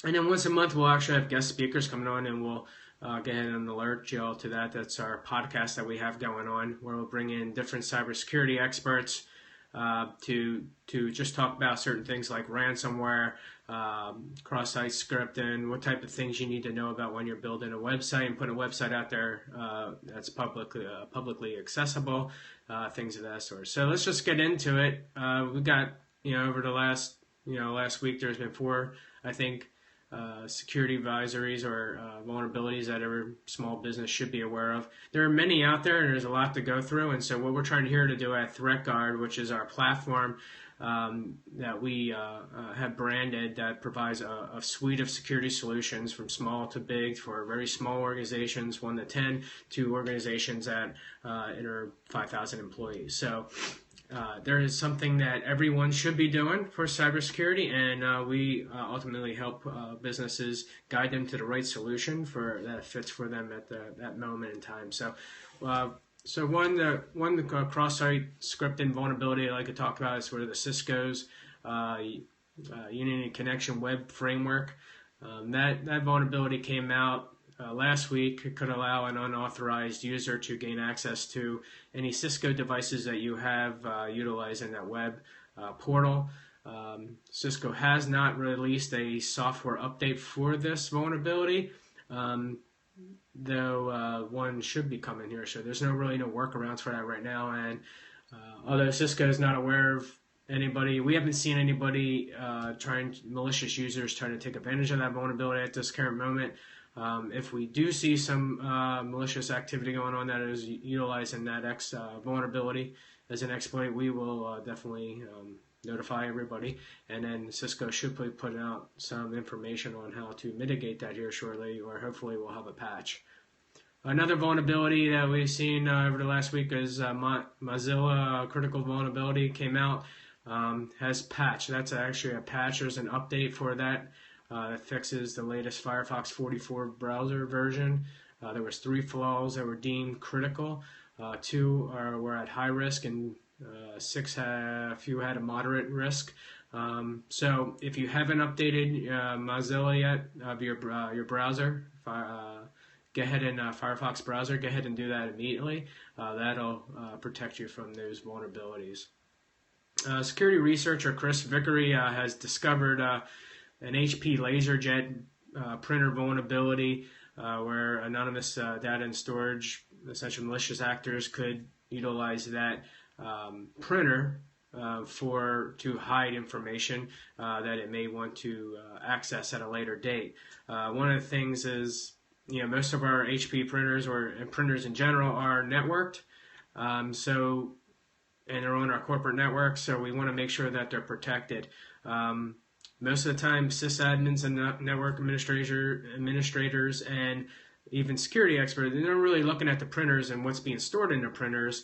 And then once a month, we'll actually have guest speakers coming on, and we'll go ahead and alert you all to that. That's our podcast that we have going on, where we'll bring in different cybersecurity experts to just talk about certain things like ransomware, cross-site scripting, what type of things you need to know about when you're building a website and putting a website out there that's publicly accessible, things of that sort. So let's just get into it. We got, over the last week, there's been 4, I think, security advisories or vulnerabilities that every small business should be aware of. There are many out there, and there's a lot to go through. And so what we're trying here to do at ThreatGuard, which is our platform that we have branded, that provides a suite of security solutions from small to big for very small organizations, 1 to 10, to organizations that enter 5,000 employees. So there is something that everyone should be doing for cybersecurity, and we ultimately help businesses guide them to the right solution that fits for them at that moment in time. So, one cross-site scripting vulnerability I like to talk about is sort of the Cisco's Unity Connection Web Framework. That vulnerability came out last week. It could allow an unauthorized user to gain access to any Cisco devices that you have utilizing that web portal. Cisco has not released a software update for this vulnerability, though one should be coming here. So there's really no workarounds for that right now. And although Cisco is not aware of anybody, we haven't seen anybody malicious users trying to take advantage of that vulnerability at this current moment. If we do see some malicious activity going on that is utilizing that vulnerability as an exploit, we will definitely notify everybody. And then Cisco should be putting out some information on how to mitigate that here shortly, or hopefully we'll have a patch. Another vulnerability that we've seen over the last week is Mozilla Critical Vulnerability came out, has patch. That's actually a patch. There's an update for that. That fixes the latest Firefox 44 browser version. There was 3 flaws that were deemed critical. 2 were at high risk, and 6 a few had a moderate risk. So if you haven't updated Mozilla yet of your browser, go ahead and Firefox browser, go ahead and do that immediately. That'll protect you from those vulnerabilities. Security researcher Chris Vickery has discovered an HP LaserJet printer vulnerability where anonymous data and storage, essentially malicious actors, could utilize that printer to hide information that it may want to access at a later date. One of the things is, most of our HP printers and printers in general are networked, and they're on our corporate network, so we want to make sure that they're protected. Most of the time, sysadmins and network administrators and even security experts, they're really looking at the printers and what's being stored in the printers.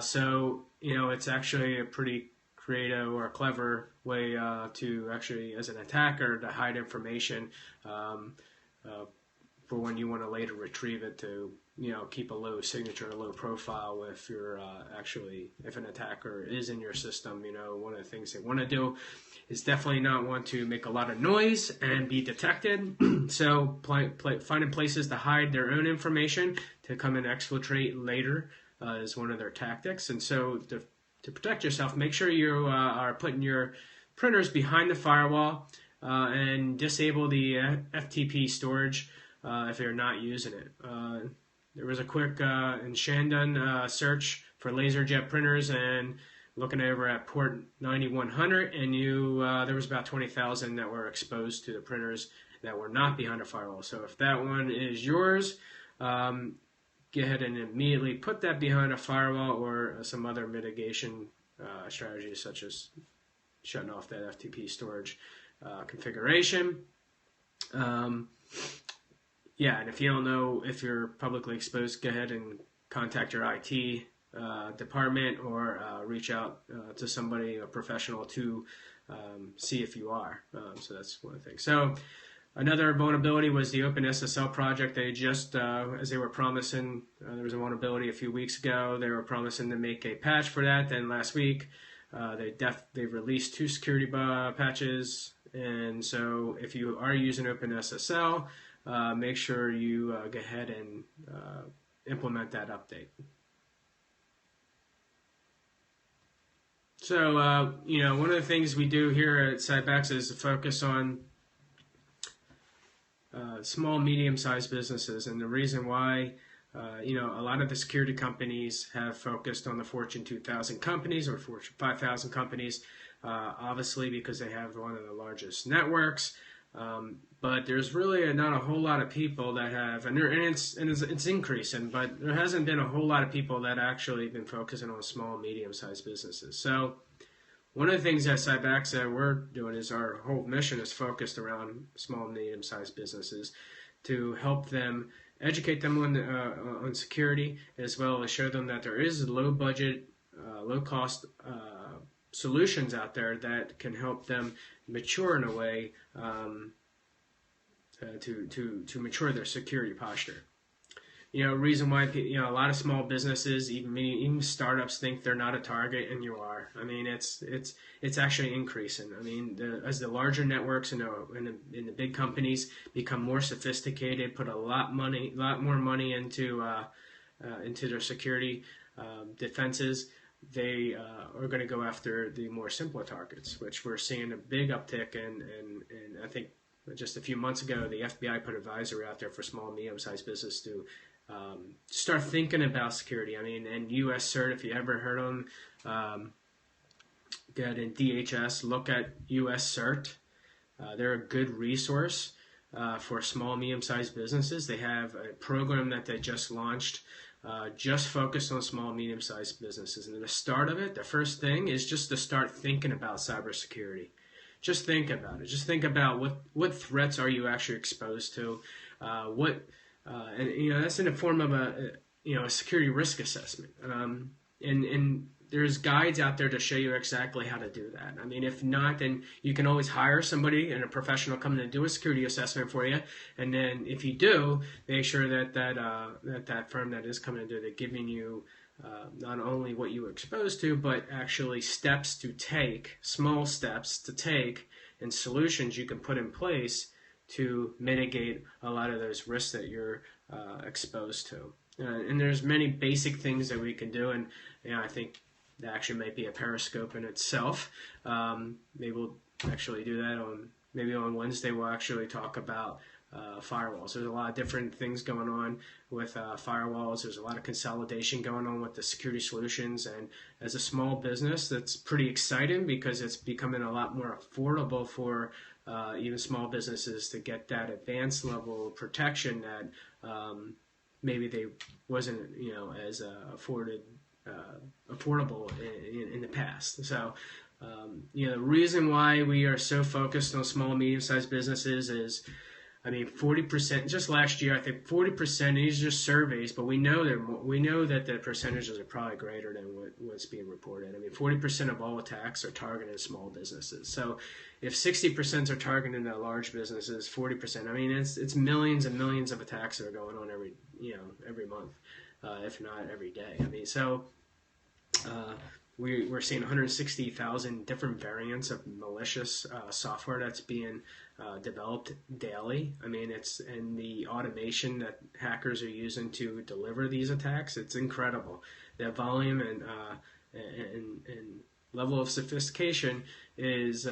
So it's actually a pretty creative or clever way to actually, as an attacker, to hide information for when you want to later retrieve it to, keep a low signature, a low profile if you're if an attacker is in your system. One of the things they want to do is definitely not want to make a lot of noise and be detected. So finding places to hide their own information to come and exfiltrate later is one of their tactics. And so to protect yourself, make sure you are putting your printers behind the firewall and disable the FTP storage if you're not using it. There was a quick and Shandon search for LaserJet printers, and looking over at port 9100, and there was about 20,000 that were exposed to the printers that were not behind a firewall. So if that one is yours, go ahead and immediately put that behind a firewall or some other mitigation strategies, such as shutting off that FTP storage configuration. And if you don't know if you're publicly exposed, go ahead and contact your IT department or reach out to somebody, a professional, to see if you are. So that's one thing. So another vulnerability was the OpenSSL project. They just, as they were promising, there was a vulnerability a few weeks ago. They were promising to make a patch for that. Then last week, they released 2 security patches And so if you are using OpenSSL, make sure you go ahead and implement that update. So, one of the things we do here at Cybexa is to focus on small, medium-sized businesses. And the reason why, a lot of the security companies have focused on the Fortune 2000 companies or Fortune 5000 companies, obviously because they have one of the largest networks. But there's really not a whole lot of people that have, and it's increasing, but there hasn't been a whole lot of people that actually been focusing on small, medium-sized businesses. So one of the things at Cybexa we're doing is our whole mission is focused around small and medium-sized businesses to help them, educate them on security, as well as show them that there is low-budget, low-cost solutions out there that can help them mature in a way to mature their security posture. Reason why a lot of small businesses, even startups, think they're not a target, and you are. I mean, it's actually increasing. I mean, as the larger networks and the big companies become more sophisticated, put a lot more money into their security defenses, they are going to go after the more simpler targets, which we're seeing a big uptick in. And I think just a few months ago, the FBI put an advisory out there for small and medium-sized business to start thinking about security. I mean, and US CERT, if you ever heard of them, get in DHS, look at US CERT. They're a good resource for small, medium-sized businesses. They have a program that they just launched, just focused on small, medium-sized businesses. And the start of it, the first thing is just to start thinking about cybersecurity. Just think about it. Just think about what threats are you actually exposed to, and that's in the form of a security risk assessment. And there's guides out there to show you exactly how to do that. I mean, if not, then you can always hire somebody and a professional come in and do a security assessment for you. And then if you do, make sure that firm that is coming to do it, giving you not only what you were exposed to, but actually steps to take, small steps to take, and solutions you can put in place to mitigate a lot of those risks that you're exposed to. And there's many basic things that we can do, and I think that actually might be a periscope in itself. Maybe we'll actually do that on Wednesday. We'll actually talk about firewalls. There's a lot of different things going on with firewalls. There's a lot of consolidation going on with the security solutions, and as a small business, that's pretty exciting because it's becoming a lot more affordable for even small businesses to get that advanced level of protection that maybe they wasn't as affordable in the past. So the reason why we are so focused on small and medium-sized businesses is, 40%. Just last year, I think 40%. These are just surveys, but we know that the percentages are probably greater than what's being reported. 40% of all attacks are targeted small businesses. So, if 60% are targeted at large businesses, 40%. It's millions and millions of attacks that are going on every month, if not every day. We're seeing 160,000 different variants of malicious software that's being developed daily. It's in the automation that hackers are using to deliver these attacks. It's incredible. The volume and level of sophistication is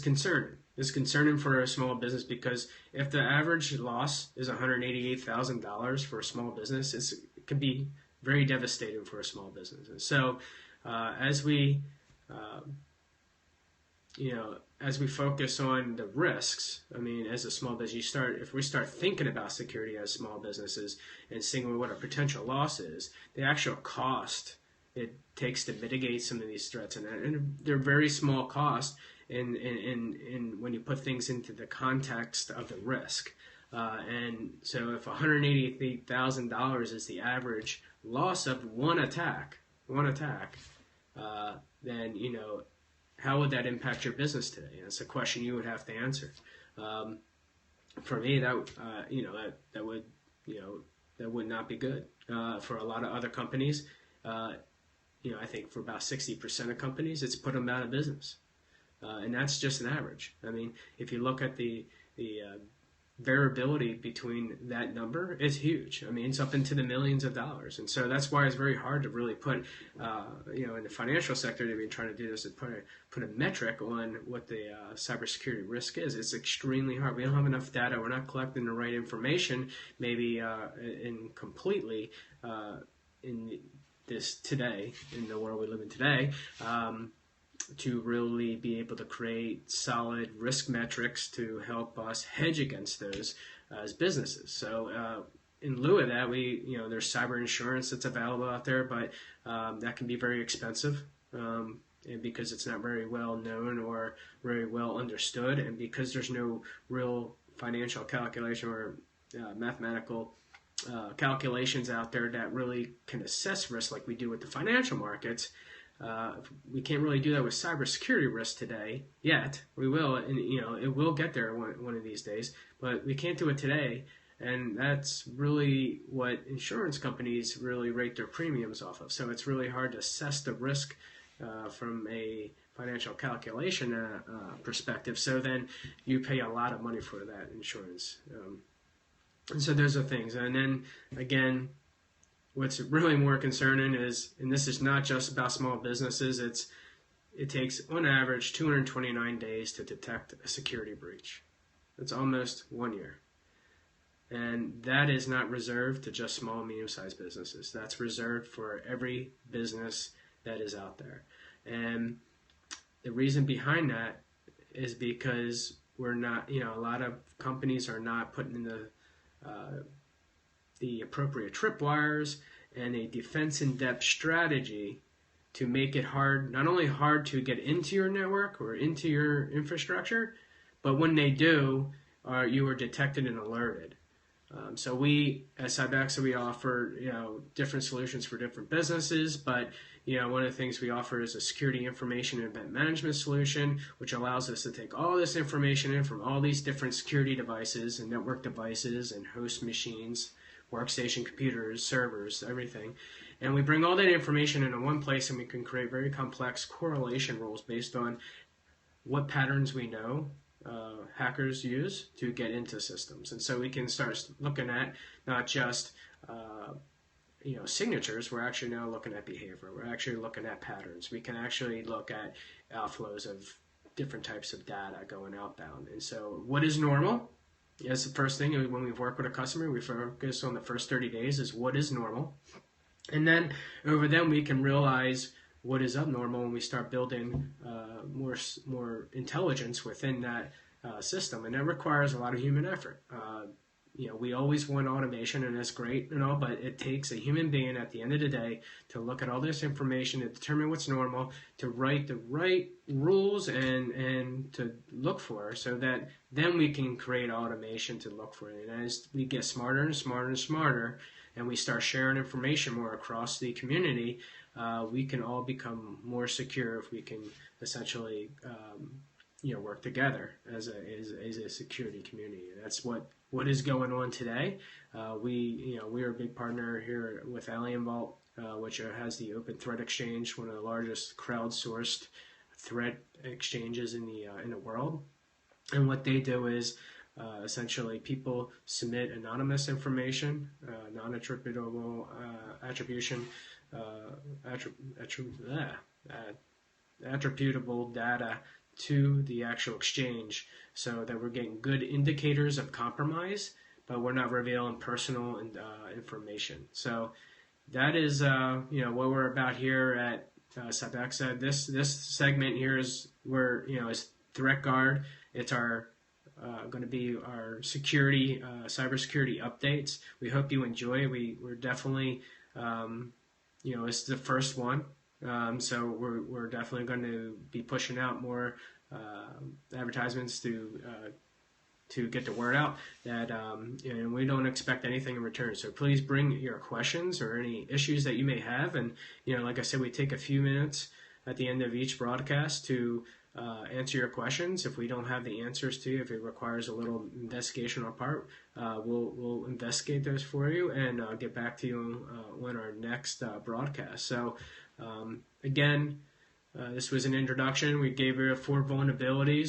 concerning. It's concerning for a small business because if the average loss is $188,000 for a small business, it can be very devastating for a small business. And so, as we focus on the risks, as a small business, if we start thinking about security as small businesses and seeing what a potential loss is, the actual cost it takes to mitigate some of these threats, and they're very small costs. In when you put things into the context of the risk, and so if $188,000 is the average loss of one attack, then how would that impact your business today? That's a question you would have to answer. For me, that would not be good. For a lot of other companies, I think for about 60% of companies, it's put them out of business. and that's just an average. I mean, if you look at the variability between that number is huge. I mean, it's up into the millions of dollars, and so that's why it's very hard to really put, in the financial sector, they've been trying to do this, to put a metric on what the cybersecurity risk is. It's extremely hard. We don't have enough data. We're not collecting the right information, maybe completely in this today, in the world we live in today. To really be able to create solid risk metrics to help us hedge against those as businesses. So in lieu of that, there's cyber insurance that's available out there, but that can be very expensive, and because it's not very well known or very well understood, and because there's no real financial calculation or mathematical calculations out there that really can assess risk like we do with the financial markets. We can't really do that with cybersecurity risk today yet. We will, and it will get there one of these days, but we can't do it today, and that's really what insurance companies really rate their premiums off of. So it's really hard to assess the risk from a financial calculation perspective. So then you pay a lot of money for that insurance, and so those are things. And then again, what's really more concerning is, and this is not just about small businesses, it takes on average 229 days to detect a security breach. That's almost 1 year. And that is not reserved to just small and medium-sized businesses. That's reserved for every business that is out there. And the reason behind that is because we're not, a lot of companies are not putting in the appropriate tripwires and a defense in depth strategy to make it hard, not only hard to get into your network or into your infrastructure, but when they do, you are detected and alerted. So we at Cybexa, we offer different solutions for different businesses, but one of the things we offer is a security information and event management solution, which allows us to take all this information in from all these different security devices and network devices and host machines, workstation computers, servers, everything. And we bring all that information into one place, and we can create very complex correlation rules based on what patterns we know hackers use to get into systems. And so we can start looking at not just signatures. We're actually now looking at behavior. We're actually looking at patterns. We can actually look at outflows of different types of data going outbound. And so what is normal? That's the first thing. When we work with a customer, we focus on the first 30 days is what is normal. And then over them, we can realize what is abnormal, and we start building more intelligence within that system. And that requires a lot of human effort. We always want automation, and that's great and all, but it takes a human being at the end of the day to look at all this information, to determine what's normal, to write the right rules and to look for, so that then we can create automation to look for it. And as we get smarter and smarter and smarter, and we start sharing information more across the community, we can all become more secure if we can essentially work together as a security community. And that's what is going on today. We are a big partner here with Alien Vault, which has the Open Threat Exchange, one of the largest crowdsourced threat exchanges in the world. And what they do is essentially people submit anonymous information, non-attributable attributable data to the actual exchange, so that we're getting good indicators of compromise, but we're not revealing personal information. So that is what we're about here at Cybexa. This segment here is is ThreatGuard. It's our going to be our security, cybersecurity updates. We hope you enjoy. We're definitely it's the first one. So we're definitely going to be pushing out more advertisements to get the word out that and we don't expect anything in return. So please bring your questions or any issues that you may have, and like I said, we take a few minutes at the end of each broadcast to answer your questions. If we don't have the answers to you, if it requires a little investigation on our part, we'll investigate those for you and get back to you on our next broadcast. So again, This was an introduction. We gave you 4 vulnerabilities